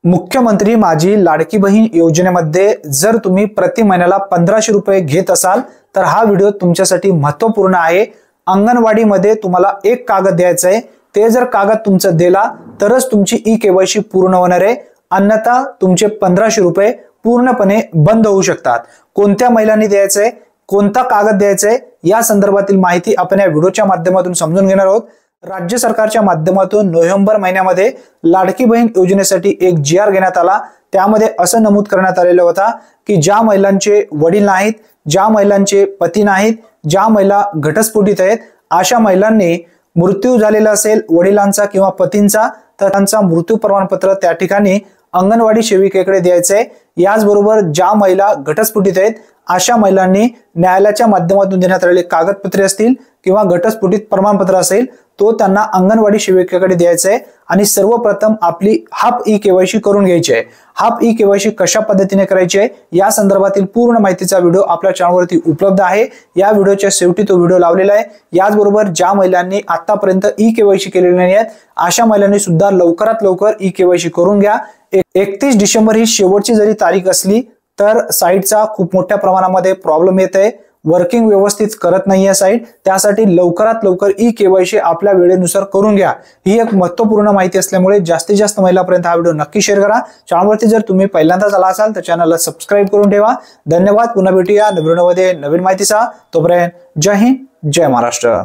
मुख्यमंत्री माझी लाडकी बहीण योजनेमध्ये जर तुम्ही प्रति महिन्याला 1500 रुपये घेत असाल तर हा व्हिडिओ तुमच्यासाठी महत्त्वपूर्ण आहे। अंगणवाडीमध्ये तुम्हाला एक कागद द्यायचा आहे, ते जर कागद तुमचं दिला तरच तुमची ई-केवायसी पूर्ण होणार आहे, अन्यथा तुमचे 1500 रुपये पूर्णपणे बंद होऊ शकतात। कोणत्या महिलांनी द्यायचं आहे, कोणता कागद द्यायचा आहे या संदर्भातील माहिती आपण या व्हिडिओच्या माध्यमातून समजून घेणार आहोत। राज्य सरकारच्या माध्यमातून नोव्हेंबर महिन्यामध्ये लाडकी बहीण योजनेसाठी एक जी.आर. घेण्यात आला। त्यामध्ये असं नमूद करण्यात आलेलं होता की ज्या महिलांचे वडील नाहीत, ज्या महिलांचे पती नाहीत, ज्या महिला घटस्फोटित आहेत, अशा महिलांनी मृत्यू झालेला असेल वडिलांचा किंवा पतींचा तर त्यांचा मृत्यू प्रमाणपत्र त्या ठिकाणी अंगणवाडी सेविकेकडे द्यायचंय। याचबरोबर ज्या महिला घटस्फोटित आहेत अशा महिलांनी न्यायालयाच्या माध्यमातून देण्यात आलेले कागदपत्रे असतील किंवा घटस्फोटित प्रमाणपत्र असेल तो त्यांना अंगणवाडी सेविकेकडे द्यायचा आहे आणि सर्वप्रथम आपली हाफ ई-केवायसी करून घ्यायची आहे। हाफ ई-केवायसी कशा पद्धतीने करायची आहे या संदर्भातील पूर्ण माहितीचा व्हिडिओ आपल्या चॅनलवरती उपलब्ध आहे। या व्हिडिओच्या शेवटी तो व्हिडिओ लावलेला आहे। याचबरोबर ज्या महिलांनी आतापर्यंत ई-केवायसी केलेली नाही आहेत अशा महिलांनी सुद्धा लवकरात लवकर ई-केवायसी करून घ्या। 31 डिसेंबर ही शेवटची जरी तारीख असली तर साईटचा खूप मोठ्या प्रमाणामध्ये प्रॉब्लेम येत आहे, वर्किंग व्यवस्थित करत नाहीये साईट, त्यासाठी लवकरात लवकर ई-केवायसी आपल्या वेळेनुसार करून घ्या। ही एक महत्त्वपूर्ण माहिती असल्यामुळे जास्तीत जास्त महिलांपर्यंत हा व्हिडिओ नक्की शेअर करा। चॅनलवरती जर तुम्ही पहिल्यांदाच आला असाल तर चॅनलला सबस्क्राइब करून ठेवा। धन्यवाद। पुन्हा भेटूया नवीन व्हिडिओमध्ये नवीन माहितीसह। तोपर्यंत जय हिंद, जय महाराष्ट्र।